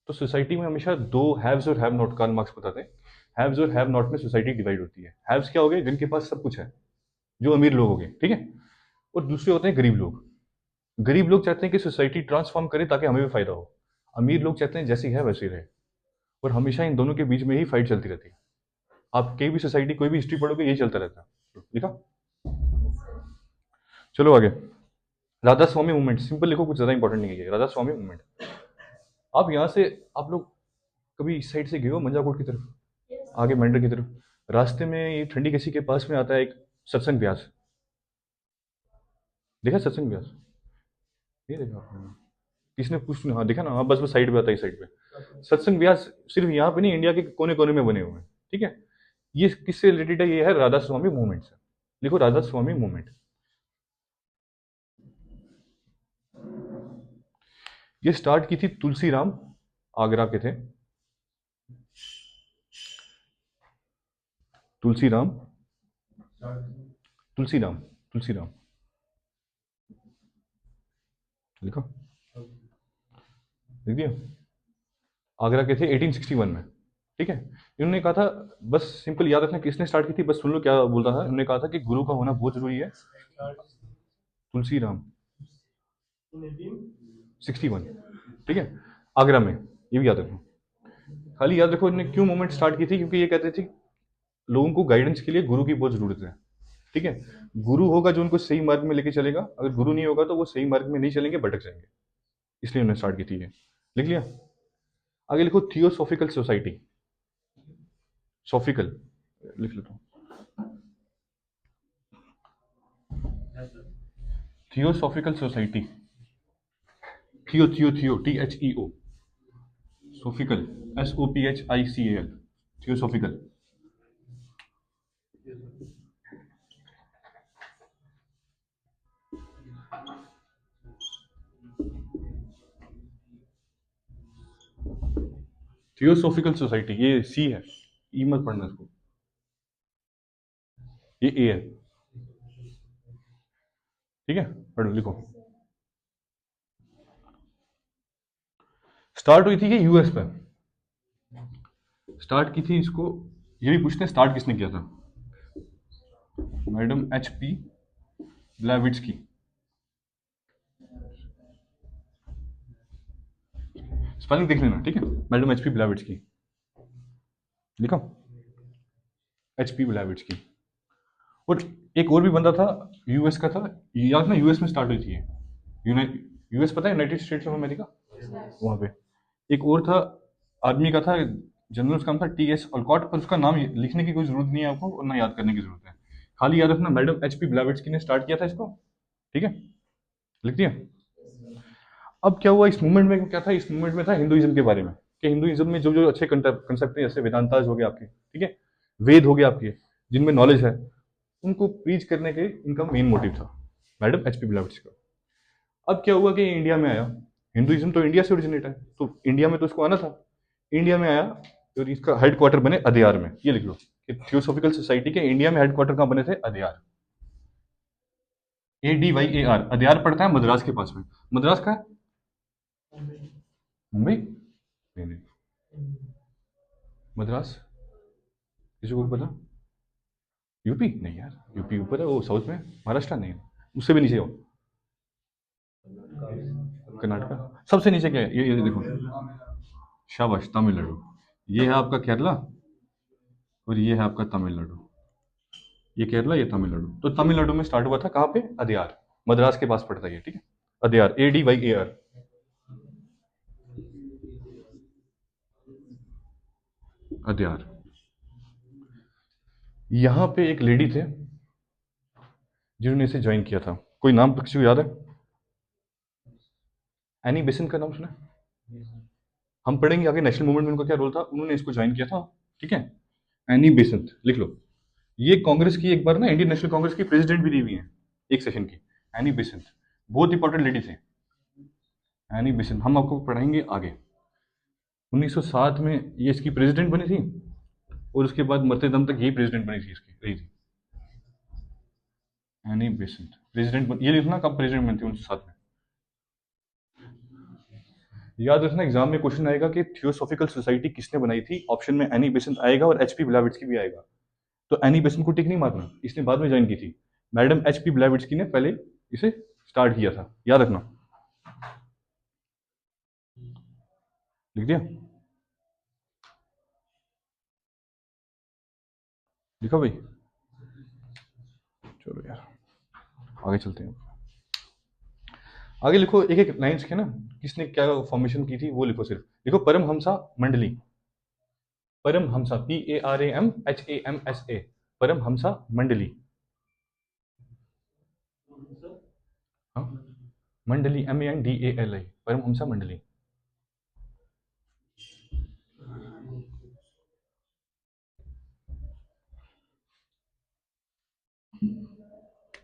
तो सोसाइटी में हमेशा दो हैव्स और हैव नॉट, कार्ल मार्क्स बताते हैं। हैव्स और हैव नॉट में सोसाइटी डिवाइड होती है। हैव्स क्या हो गए? जिनके पास सब कुछ है, जो अमीर लोग हो गए, ठीक है। और दूसरे होते हैं गरीब लोग। गरीब लोग चाहते हैं कि सोसाइटी ट्रांसफॉर्म करे ताकि हमें भी फायदा हो। अमीर लोग चाहते हैं जैसी है वैसी रहे। और हमेशा इन दोनों के बीच में ही फाइट चलती रहती है। आप कहीं भी सोसाइटी, कोई भी हिस्ट्री पढ़ोगे, यही चलता रहता है। लिखा, चलो आगे। राधा स्वामी मूवमेंट, सिंपल लिखो, कुछ ज्यादा इंपॉर्टेंट नहीं है। राधा स्वामी मूवमेंट, आप यहाँ से, आप लोग कभी इस साइड से गए हो मंजाकोट की तरफ, आगे मेंढर की तरफ, रास्ते में ये ठंडी केसी के पास में आता है एक सत्संग व्यास। देखा सत्संग व्यास? नहीं देखा आपने? किसने पूछ, हाँ देखा ना, हाँ बस बस साइड पे आता है, इस साइड पे सत्संग व्यास। सिर्फ यहाँ पे नहीं, इंडिया के कोने कोने में बने हुए हैं, ठीक है। ये किससे रिलेटेड है? ये है राधा स्वामी मूवमेंट से। लिखो राधा स्वामी मूवमेंट। ये स्टार्ट की थी तुलसी राम, आगरा के थे, तुलसी राम, तुलसी राम, तुलसी राम। लिखो, लिख दिया। आगरा के थे 1861 में, ठीक है। इन्होंने कहा था, बस सिंपल याद रखना किसने स्टार्ट की थी, बस सुन लो क्या बोलता था। इन्होंने कहा था कि गुरु का होना बहुत जरूरी है। तुलसी राम, 61, ठीक है, आगरा में, ये भी याद रखो। खाली याद रखो इन्होंने क्यों मूवमेंट स्टार्ट की थी, क्योंकि ये कहते थे लोगों को गाइडेंस के लिए गुरु की बहुत जरूरत है, ठीक है। गुरु होगा जो उनको सही मार्ग में लेके चलेगा, अगर गुरु नहीं होगा तो वो सही मार्ग में नहीं चलेंगे, भटक जाएंगे। इसलिए उन्होंने स्टार्ट की थी ये। लिख लिया। आगे लिखो थियोसॉफिकल सोसाइटी, सोफिकल लिख लेता हूँ, थियोसॉफिकल सोसाइटी। थियो थियो थियो, THEO, सोफिकल, SOPHICAL, theosophical. Theosophical society, ये सी है, ई मत पढ़ना इसको, ये ए है, ठीक है, पढ़ो लिखो। स्टार्ट हुई थी ये यूएस पे, स्टार्ट की थी इसको, ये भी पूछते हैं स्टार्ट किसने किया था, मैडम HP ब्लैविट्स्की। स्पेलिंग देख लेना, ठीक है, मैडम HP ब्लैविट्स्की, लिखा, HP ब्लैविट्स्की। और एक और भी बंदा था, यूएस का था, याद ना, यूएस में स्टार्ट हुई थी ये, यूएस पता है, यूनाइटेड स्टेट्स ऑफ अमेरिका, वहां पे एक और था, आदमी का था, जनरल उसका नाम था TS ऑलकॉट, पर उसका नाम लिखने की कोई जरूरत नहीं है आपको, और ना याद करने की जरूरत है, खाली याद रखना मैडम HP ब्लैविट्स्की ने स्टार्ट किया था इसको, ठीक है, लिख दिया। अब क्या हुआ इस मूवमेंट में, क्या था इस मूवमेंट में, था हिंदुइज्म के बारे में, कि हिंदुइज्म में जो जो अच्छे कंसेप्ट हैं, जैसे वेदांताज हो गए आपके, ठीक है, वेद हो गए आपके, जिनमें नॉलेज है, उनको प्रीच करने के इनका मेन मोटिव था, मैडम HP ब्लैविट्स्की का। अब क्या हुआ कि इंडिया में आया, हिंदुइज्म तो इंडिया से ओरिजिनेट है, तो इंडिया में तो इसको आना था, इंडिया में आया, और इसका हेडक्वार्टर बने अदयार में, ये लिख लो कि थियोसॉफिकल सोसाइटी के इंडिया में हेडक्वार्टर कहाँ बने थे, अदयार, ADYAR, अदयार पड़ता है मद्रास के पास में, मद्रास का है, मुंबई नहीं नहीं, मद्रास, किसी को पता, यूपी नहीं यार, यूपी ऊपर है, वो साउथ में, महाराष्ट्र नहीं, उससे भी नीचे हो, कर्नाटका सबसे नीचे क्या है, ये देखो, शाबाश, तमिलनाडु, ये है आपका केरला, और ये है आपका तमिलनाडु, ये केरला, ये तमिलनाडु, तो तमिलनाडु में स्टार्ट हुआ था, कहाँ पे, अदयार, मद्रास के पास पड़ता है ये, ठीक है, अदयार, ADYAR, अदयार। यहाँ पे एक लेडी थे जिन्होंने इसे ज्वाइन किया था, कोई नाम किसी को याद है, एनी बेसेंट का नाम सुना है? हम पढ़ेंगे आगे नेशनल मूवमेंट में उनका क्या रोल था, उन्होंने इसको ज्वाइन किया था, ठीक है, एनी बेसेंट लिख लो। ये कांग्रेस की एक बार ना, इंडियन नेशनल कांग्रेस की प्रेसिडेंट भी रही हुई है एक सेशन की, एनी बेसेंट, बहुत इंपॉर्टेंट लेडी थी एनी बेसेंट, हम आपको पढ़ाएंगे आगे। 1907 में ये इसकी प्रेसिडेंट बनी थी, और उसके बाद मरते दम तक यही प्रेसिडेंट बनी थी, इसकी रही थी, एनी बेसेंट प्रेसिडेंट, ये लिखना कब प्रेसिडेंट बनी थी 1907 में, याद रखना एग्जाम में क्वेश्चन आएगा कि थियोसॉफिकल सोसाइटी किसने बनाई थी, ऑप्शन में एनी बेसेंट आएगा और HP ब्लैविट्स्की भी आएगा, तो एनी बेसेंट को टिक नहीं मारना, इसने बाद में ज्वाइन की थी, मैडम HP ब्लैविट्स्की ने पहले इसे स्टार्ट किया था, याद रखना, लिख दिया, लिखा भाई, चलो यार आगे चलते हैं, आगे लिखो, एक एक लाइन्स के ना, किसने क्या फॉर्मेशन की थी वो लिखो, सिर्फ लिखो, परमहंसा मंडली, परमहंसा, PARAMHAMSA, परमहंसा मंडली, हाँ, मंडली MANDALI, परमहंसा मंडली,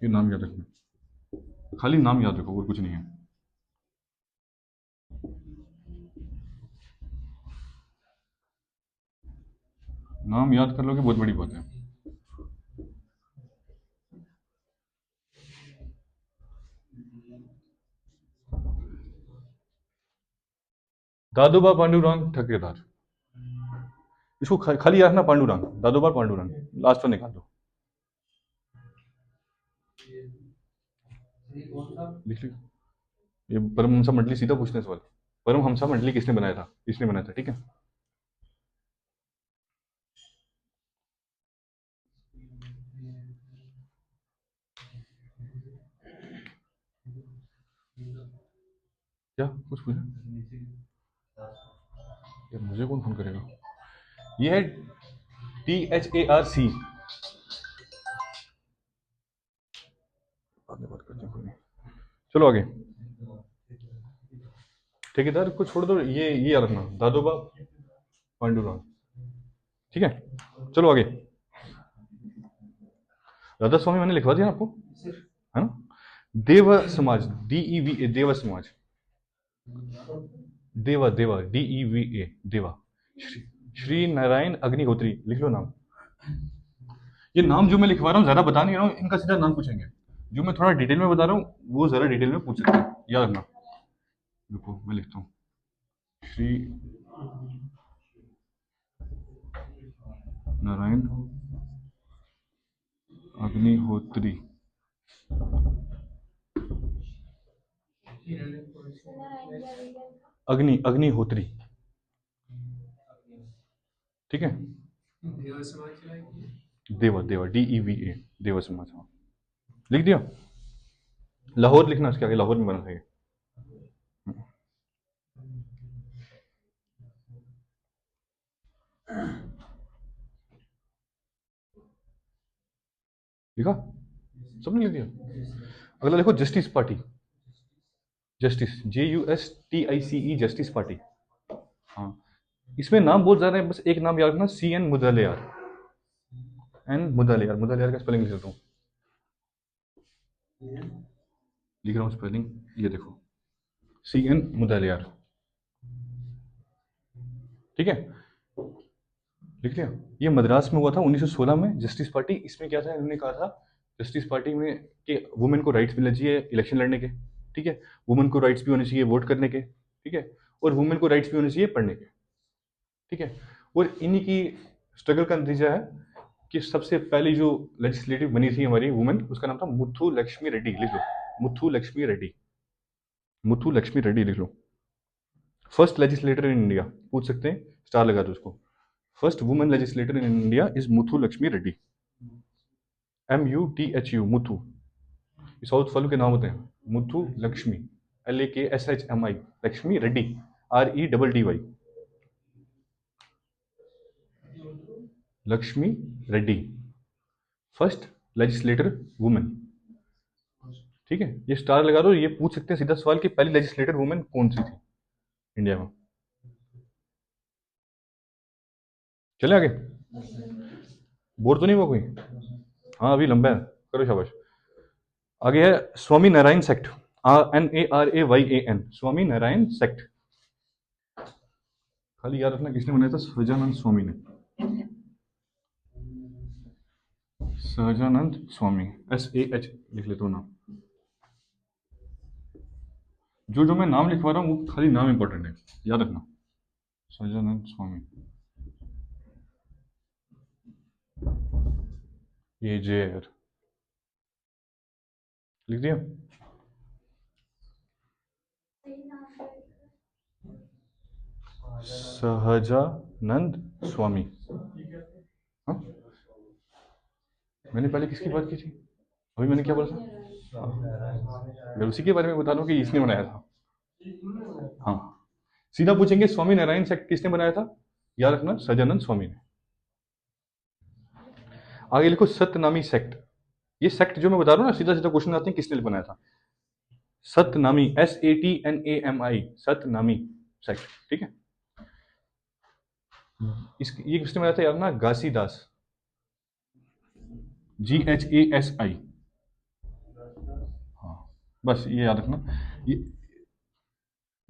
ये नाम याद रखना, खाली नाम याद रखो और कुछ नहीं है, नाम याद कर लोगे बहुत बड़ी बात है। दादोबा पांडुरंग ठेकेदार, इसको खाली याद रखना, पांडुरंग, दादोबा पांडुरंग, लास्ट में निकाल दो, लिख लो, ये परमहंसा मंडली सीधा पूछने सवाल, परमहंसा मंडली किसने बनाया था, इसने बनाया था, ठीक है, क्या कुछ पूछा यार, मुझे कौन फोन करेगा, ये है THARC, बाद में बात करते हैं, कोई नहीं, चलो आगे, ठेकेदार को छोड़ दो, ये याद रखना, दादोबा पांडुरंग। ठीक है, चलो आगे। राधा स्वामी मैंने लिखवा दिया ना आपको, है ना। देव समाज, DEVA, देव समाज, देवा देवा DEVA, देवा। श्री, श्री नारायण अग्निहोत्री, लिख लो नाम। ये नाम जो मैं लिखवा रहा हूँ ज्यादा बता नहीं रहा हूँ, इनका सीधा नाम पूछेंगे। जो मैं थोड़ा डिटेल में बता रहा हूँ वो ज्यादा डिटेल में पूछ सकते हैं, याद रखना। रुको मैं लिखता हूँ, श्री नारायण अग्निहोत्री, अग्निहोत्री, ठीक है। देवा देवा DEVA, देवा समाज, हाँ लिख दिया। लाहौर लिखना इसके आगे, लाहौर में बना है। लिखा, सबने लिख दिया। अगला देखो, justice party, justice JUSTICE, justice party. हाँ, इसमें नाम बहुत ज्यादा है, बस एक नाम याद रखना, CN मुदलियार, मुदलियार, मुदलियार का स्पेलिंग लिख देता हूँ, लिख रहा हूँ स्पेलिंग, ये देखो, CN मुदलियार, ठीक है, लिख लिया। ये मद्रास में हुआ था 1916 में, जस्टिस पार्टी। इसमें क्या था, इन्होंने कहा था जस्टिस पार्टी में कि वुमेन को राइट्स मिलने चाहिए इलेक्शन लड़ने के, ठीक है, वुमेन को राइट्स भी होने चाहिए वोट करने के, ठीक है, और वुमेन को राइट्स भी होने चाहिए पढ़ने के, ठीक है। और इन्हीं की स्ट्रगल का नतीजा है कि सबसे पहली जो लेजिस्लेटिव बनी थी हमारी वुमेन, उसका नाम था मुथु लक्ष्मी रेड्डी, लिख लो, मुथु लक्ष्मी रेड्डी, मुथु लक्ष्मी रेड्डी लिख लो। फर्स्ट लेजिस्लेटर इन इंडिया, पूछ सकते हैं, स्टार लगा दो उसको। First women legislator in India is Muthu Lakshmi Reddy, MUTHU, Muthu. South follow के नाम होते हैं, Muthu Lakshmi, LAKSHMI, Lakshmi Reddy, REDDY, Lakshmi Reddy, first legislator women, ठीक है। ये स्टार लगा दो, ये पूछ सकते हैं सीधा सवाल कि पहली लेजिस्लेटर वुमेन कौन सी थी इंडिया में। चले आगे, बोर तो नहीं हुआ कोई? हाँ अभी लंबा है, करो शाबाश। आगे है Swami Narayan sect, NARAYAN, Swami Narayan sect. खाली याद रखना किसने बनाया था, सहजानंद स्वामी ने, सहजानंद स्वामी, SAH लिख लेता हूँ नाम। जो मैं नाम लिखवा रहा हूँ वो खाली नाम इंपॉर्टेंट है, याद रखना, सहजानंद स्वामी, ये JR, लिख दिया। सहजानंद स्वामी, हाँ मैंने पहले किसकी बात की थी, अभी मैंने क्या बोला था, मैं उसी के बारे में बता रहा हूँ कि इसने बनाया था। हाँ, सीधा पूछेंगे स्वामी नारायण सेक्ट किसने बनाया था, याद रखना सहजानंद स्वामी ने। आगे लिखो सतनामी सेक्ट। ये सेक्ट जो मैं बता रहा हूँ ना, सीधा सीधा क्वेश्चन आते हैं किसने बनाया था। सतनामी, SATNAMI, सतनामी सेक्ट, ठीक है। ये किसने बनाया था यार ना, घासीदास, GHASI, हाँ बस ये याद रखना, ये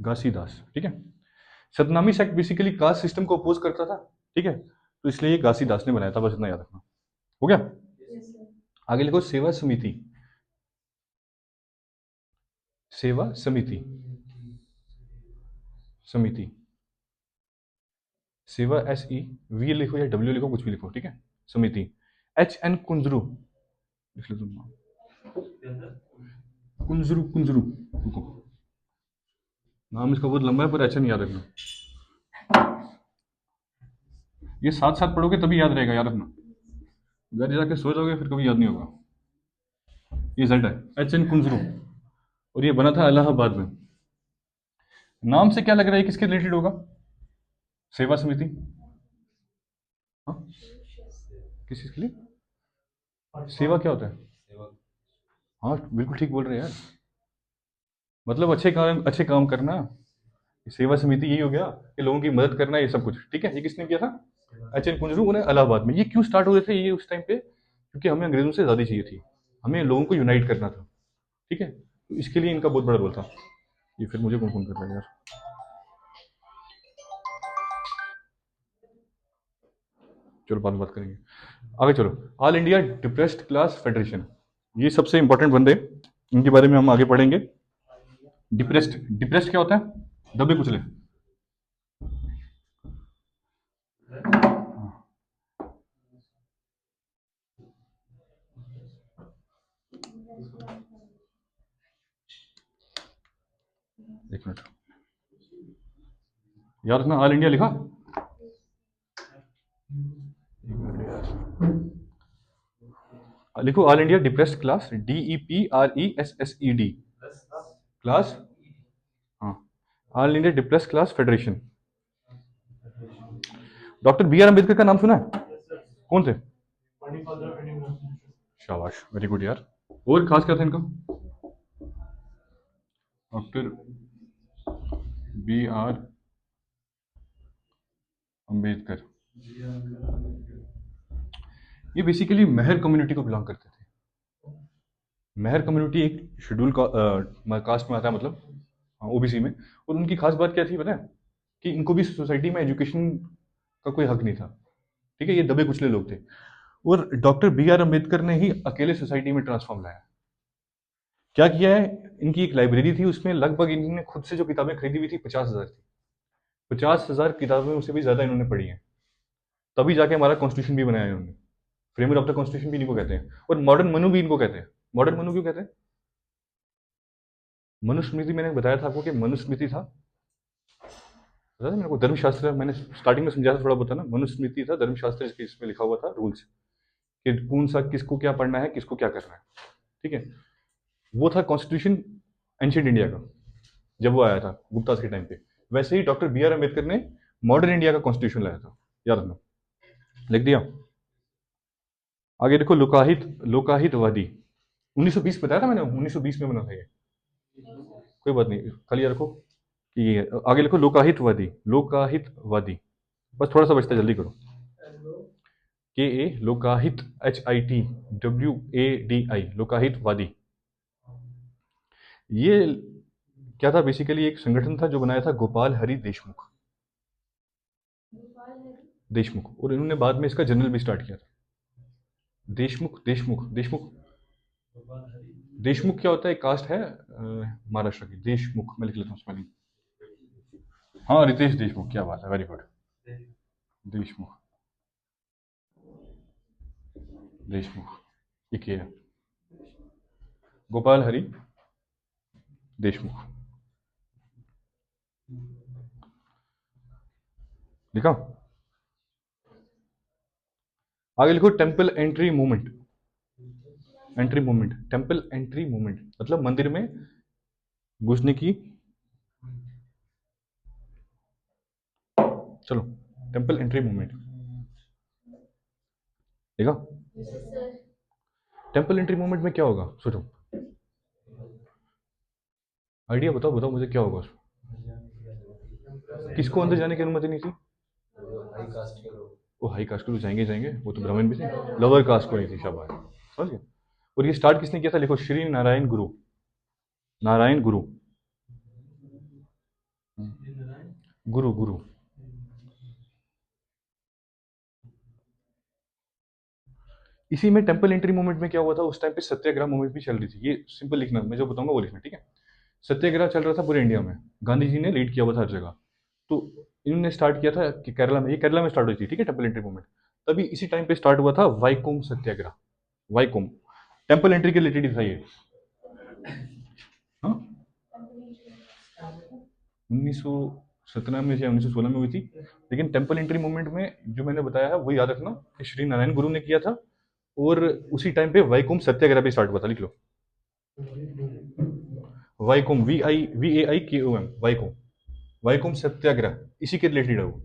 घासीदास, ठीक है। Satnami sect basically caste system को अपोज करता था, ठीक है, तो इसलिए ये घासीदास ने बनाया था, बस इतना याद रखना, हो गया। आगे लिखो सेवा समिति, सेवा समिति, समिति, सेवा SEV लिखो या W लिखो, कुछ भी लिखो, ठीक है, समिति। HN कुंजरू, लिख लो तुम नाम, कुंजरू, कुंजरू, रुको, नाम इसका बहुत लंबा है पर HN याद रखना, ये साथ साथ पढ़ोगे तभी याद रहेगा, याद रखना, घर जाके सो जाओगे फिर कभी याद नहीं होगा। ये Z है, HN कुंजरू, और ये बना था इलाहाबाद में। नाम से क्या लग रहा है किसके रिलेटेड होगा, सेवा समिति, हाँ किस चीज के लिए, सेवा क्या होता है, हाँ बिल्कुल ठीक बोल रहे हैं यार, मतलब अच्छे काम करना, सेवा समिति यही हो गया कि लोगों की मदद करना, ये सब कुछ ठीक है। ये किसने किया था? एच एन कुंजरू ने इलाहाबाद में। ये क्यों स्टार्ट हुए थे ये उस टाइम पे? क्योंकि हमें अंग्रेजों से आज़ादी चाहिए थी, हमें लोगों को यूनाइट करना था, ठीक है। तो इसके लिए इनका बहुत बड़ा रोल था। ये फिर मुझे कौन फोन कर रहा है यार? चलो बाद में बात करेंगे, आगे चलो। All India depressed class federation, ये सबसे इंपॉर्टेंट बंदे, इनके बारे में हम आगे पढ़ेंगे। डिप्रेस्ड, डिप्रेस्ड क्या होता है? दबे कुचले। एक मिनट यार, उसने ऑल इंडिया लिखा? एक मिनट यार, लिखो all India depressed class, DEPRESSED class, हाँ, all India depressed class federation. Doctor B R Ambedkar का नाम सुना है? कौन थे? शाबाश, वेरी गुड यार। और खास क्या था इनका? डॉक्टर बी आर अम्बेडकर, ये बेसिकली मेहर कम्युनिटी को बिलोंग करते थे। मेहर कम्युनिटी एक शेड्यूल कास्ट में आता है, मतलब ओबीसी में। और उनकी खास बात क्या थी पता है? कि इनको भी सोसाइटी में एजुकेशन का कोई हक नहीं था, ठीक है। ये दबे कुचले लोग थे। और डॉक्टर बी आर अम्बेडकर ने ही अकेले सोसाइटी में ट्रांसफॉर्म लाया। क्या किया है? इनकी एक लाइब्रेरी थी, उसमें लगभग इन्होंने खुद से जो किताबें खरीदी हुई थी 50,000 थी। 50,000 किताबें से भी ज्यादा इन्होंने पढ़ी हैं। तभी जाके हमारा कॉन्स्टिट्यूशन भी बनाया इन्होंने। फ्रेमर ऑफ द कॉन्स्टिट्यूशन भी इनको कहते हैं, और मॉडर्न मनु भी इनको कहते हैं। मॉडर्न मनु क्यों कहते हैं? मनुस्मृति, मैंने बताया था आपको कि मनुस्मृति था, पता था मेरे को। धर्मशास्त्र मैंने स्टार्टिंग में समझाया था थोड़ा बहुत, है ना। मनुस्मृति था धर्मशास्त्र, इसके इसमें लिखा हुआ था रूल्स कि कौन सा किसको क्या पढ़ना है, किसको क्या करना है, ठीक है। वो था कॉन्स्टिट्यूशन एंशियंट इंडिया का, जब वो आया था गुप्ताज के टाइम पे। वैसे ही डॉक्टर बी आर अम्बेडकर ने मॉडर्न इंडिया का कॉन्स्टिट्यूशन लाया था, याद रखना। लिख दिया। आगे देखो, लोकाहित, लोकाहितवादी। 1920 बताया था मैंने, 1920 में बना था ये। कोई बात नहीं, खाली याद रखो कि ये आगे लिखो लोकाहितवादी, लोकाहितवादी। बस थोड़ा सा बचता है, जल्दी करो। KA लोकाहित, HITWADI, लोकाहितवादी। ये क्या था? बेसिकली एक संगठन था जो बनाया था गोपाल हरि देशमुख, देशमुख। और इन्होंने बाद में इसका जनरल भी स्टार्ट किया था। देशमुख, देशमुख, देशमुख। देशमुख क्या होता है? एक कास्ट है महाराष्ट्र की, देशमुख। मैं लिख लेता हूँ स्पेलिंग। हाँ, रितेश देशमुख, क्या बात है, वेरी गुड। देशमुख, देशमुख, एक ये है, गोपाल हरि देशमुख। लिखा? आगे लिखो temple entry movement. Entry movement, temple entry movement मतलब मंदिर में घुसने की। चलो, टेम्पल एंट्री मूवमेंट, देखा? टेम्पल एंट्री मूवमेंट में क्या होगा, सोचो। आइडिया बताओ, बताओ मुझे, क्या होगा उसमें? किसको अंदर जाने की अनुमति नहीं थी? वो हाई कास्ट के लोग जाएंगे जाएंगे, वो तो ब्राह्मण भी थे। लोअर कास्ट को नहीं थी, शाबाश, समझ गए। और ये स्टार्ट किसने किया था? लिखो, श्री नारायण गुरु, नारायण गुरु, गुरु, गुरु। इसी में टेम्पल एंट्री मूवमेंट में क्या हुआ था? उस टाइम पे सत्याग्रह मूवमेंट भी चल रही थी। ये सिंपल लिखना, मैं जो बताऊंगा वो लिखना, ठीक है। सत्याग्रह चल रहा था पूरे इंडिया में, गांधी जी ने लीड किया हुआ था हर जगह। तो इन्होंने स्टार्ट किया था कि केरला में, ये केरला में स्टार्ट हुई थी, ठीक है, टेम्पल एंट्री मूवमेंट। तभी इसी टाइम पे स्टार्ट हुआ था वाईकोम सत्याग्रह। वाईकोम टेम्पल एंट्री के रिलेटेड था ये। हाँ, 1917 में या 1916 में हुई थी। लेकिन टेम्पल एंट्री मूवमेंट में जो मैंने बताया है वो याद रखना कि श्री नारायण गुरु ने किया था। और उसी टाइम पे वाईकोम सत्याग्रह भी स्टार्ट हुआ था, लिख लो। वाईकोम, VIVAIKOM, वाईकोम, वाईकोम सत्याग्रह, इसी के रिलेटेड है वो।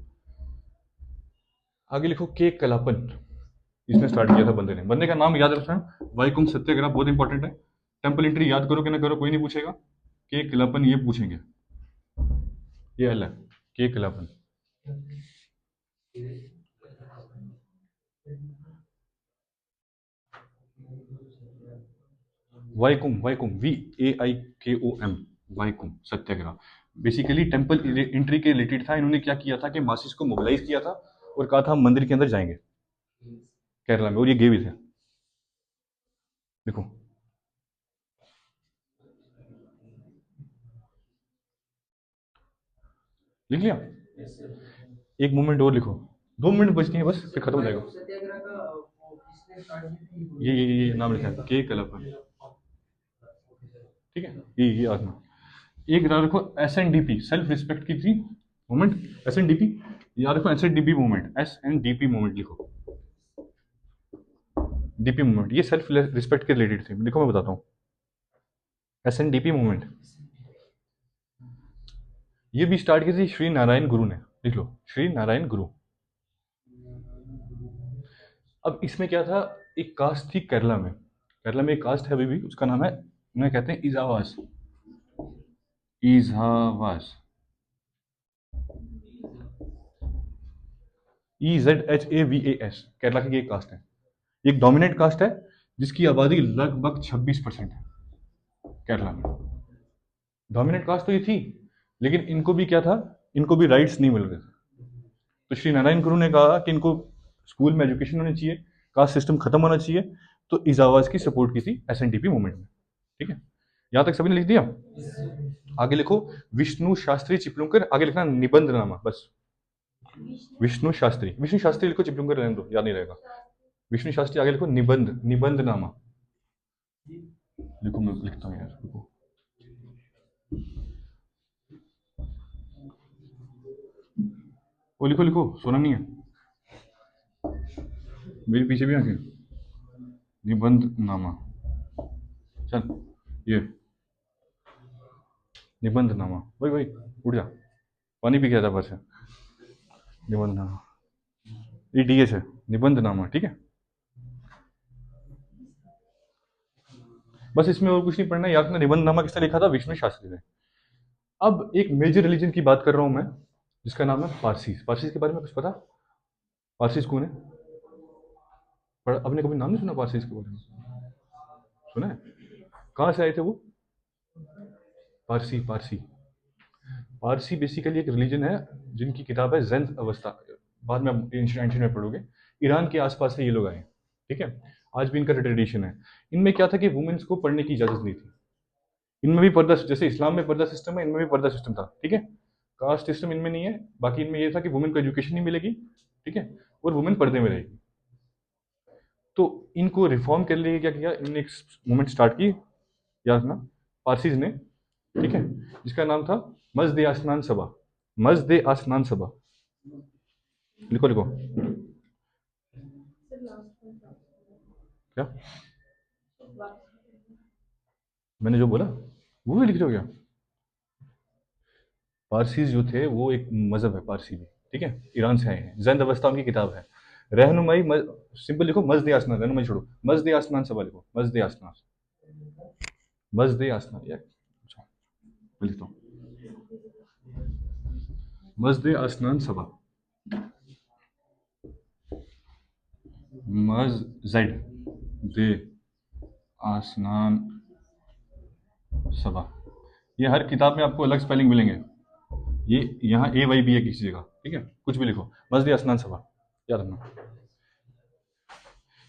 आगे लिखो, के कलापन, इसने स्टार्ट किया था बंदे ने। बंदे का नाम याद रखना, वाईकोम सत्याग्रह, बहुत इंपॉर्टेंट है। टेम्पल एंट्री याद करो कि ना करो, कोई नहीं पूछेगा। के कलापन ये पूछेंगे। ये एल है, के कलापन। वाइकुम, वाइकुम, VAIKOM, वाइकुम सत्याग्रह। बेसिकली टेम्पल एंट्री के रिलेटेड था। इन्होंने क्या किया था कि मासिस को मोबिलाइज किया था और कहा था हम मंदिर के अंदर जाएंगे केरला में, और ये गए भी थे। देखो, लिख लिया। एक मोमेंट और लिखो, 2 मिनट बचती है बस, फिर खत्म हो जाएगा। ये नाम लिखा है, के कलापन। ठीक है, ये आत्मा। एक याद रखो, SNDP, सेल्फ रिस्पेक्ट की थी मूवमेंट, SNDP। याद रखो, SNDP मूवमेंट, SNDP मूवमेंट लिखो। DP मूवमेंट ये सेल्फ रिस्पेक्ट के रिलेटेड थी। देखो मैं बताता हूँ, SNDP मूवमेंट ये भी स्टार्ट की थी श्री नारायण गुरु ने। लिख लो, श्री नारायण गुरु। अब इसमें क्या था, एक कास्ट थी केरला में। केरला में एक कास्ट है अभी भी, उसका नाम है, उन्हें कहते हैं इजावास। इजावास, EZHAVAS, केरला की एक कास्ट है। एक डोमिनेंट कास्ट है जिसकी आबादी लगभग 26% है केरला में। डोमिनेंट कास्ट तो ये थी, लेकिन इनको भी क्या था, इनको भी राइट्स नहीं मिल रहे थे। तो श्री नारायण गुरु ने कहा कि इनको स्कूल में एजुकेशन होनी चाहिए, कास्ट सिस्टम खत्म होना चाहिए। तो इस आवाज की सपोर्ट की थी SNDP मूवमेंट में। ठीक है, यहां तक सभी ने लिख दिया। आगे लिखो, विष्णु शास्त्री चिपलुंकर। आगे लिखना निबंधनामा बस। विष्णु शास्त्री, विष्णु शास्त्री लिखो, चिपलुंकर रहने दो, याद नहीं रहेगा। विष्णु शास्त्री, आगे लिखो निबंध, निबंधनामा लिखो। मैं लिखता हूँ यार, लिखो। वो लिखो, लिखो, सोना नहीं है, मेरे पीछे भी आके। निबंधनामा, चल ये निबंधनामा। वही वही, उठ जा, पानी पी गया था बस। निबंधनामा, ये DH है, निबंधनामा। ठीक है, बस इसमें और कुछ नहीं पढ़ना है। याद रखना, निबंधनामा किसने लिखा था, विष्णु शास्त्री ने। अब एक मेजर रिलीजन की बात कर रहा हूं मैं, जिसका नाम है पारसीस। पारसीस के बारे में कुछ पता? पारसीस कौन है? पर आपने कभी नाम नहीं सुना पारसीस के बारे में? सुना है? कहाँ से आए थे वो? पारसी, पारसी। पारसी बेसिकली एक रिलीजन है जिनकी किताब है जैन अवस्था। बाद में आप एंशिएंट में पढ़ोगे। ईरान के आसपास से ये लोग आए। ठीक है, आज भी इनका ट्रेडिशन है। इनमें क्या था कि वुमेन्स को पढ़ने की इजाजत नहीं थी। इनमें भी पर्दा, जैसे इस्लाम में पर्दा सिस्टम है, इनमें भी पर्दा सिस्टम था। ठीक है, कास्ट सिस्टम इनमें नहीं है। बाकी इनमें ये था कि वुमेन को एजुकेशन नहीं मिलेगी। ठीक है, और वुमेन पर्दे में रहेगी। तो इनको रिफॉर्म करने के लिए क्या किया, इन्होंने एक मूवमेंट स्टार्ट की, याद रखना, पारसीज ने। ठीक है, जिसका नाम था मस्द आसनान सभा। मस्द आसनान सभा, लिखो लिखो। क्या मैंने जो बोला वो भी लिख रहे हो क्या? पारसीज जो थे वो एक मजहब है, पारसी भी। ठीक है, ईरान से आए हैं। जैन अवस्था उनकी किताब है। रहनुमाई सिंपल लिखो, मस्द आसनान, रहनुमाई छोड़ो, मस्द आसनान सभा लिखो, मस्द आसनान, मस्द आसनान यार। अच्छा, मैं लिखता हूँ, मस्द आसनान सभा। मस्जिद दे आसनान सभा। ये हर किताब में आपको अलग स्पेलिंग मिलेंगे। ये यहाँ AY भी है किसी जगह। ठीक है, कुछ भी लिखो, मस्जिद आसनान सभा, याद रखना।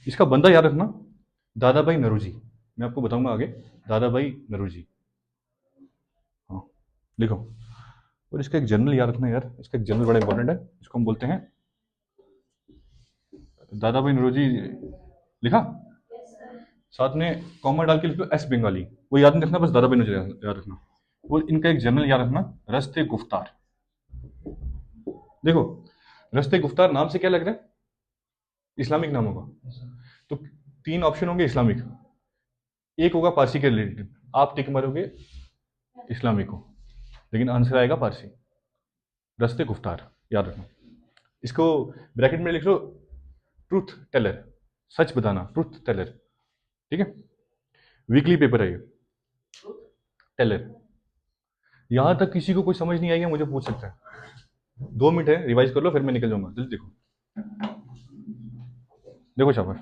इसका बंदा याद रखना, दादा भाई नरूजी। मैं आपको बताऊंगा आगे, दादा भाई नरूजी। हाँ, लिखो। और इसका एक जनरल याद रखना यार, इसका एक जनरल बड़ा इंपॉर्टेंट है, इसको हम बोलते हैं दादा भाई नरूजी। लिखा, साथ में कॉमा डाल के लिखो एस बंगाली। वो याद नहीं रखना, बस दादा भाई नरूजी याद रखना। और इनका एक जनरल याद रखना, रस्ते गुफ्तार। देखो, रस्ते गुफ्तार नाम से क्या लग रहा है, इस्लामिक नाम होगा। तो 3 ऑप्शन होंगे इस्लामिक, एक होगा पारसी के रिलेटेड। आप टिक मारोगे इस्लामिक को, लेकिन आंसर आएगा पारसी। रस्ते गुफ्तार, याद रखना। इसको ब्रैकेट में लिख लो, ट्रूथ टेलर, सच बताना, ट्रूथ टेलर। ठीक है, वीकली पेपर है ये, टेलर। यहां तक किसी को कोई समझ नहीं आएगी, मुझे पूछ सकता है। 2 मिनट है, रिवाइज कर लो, फिर मैं निकल जाऊंगा। जल्दी देखो, देखो शाबाश।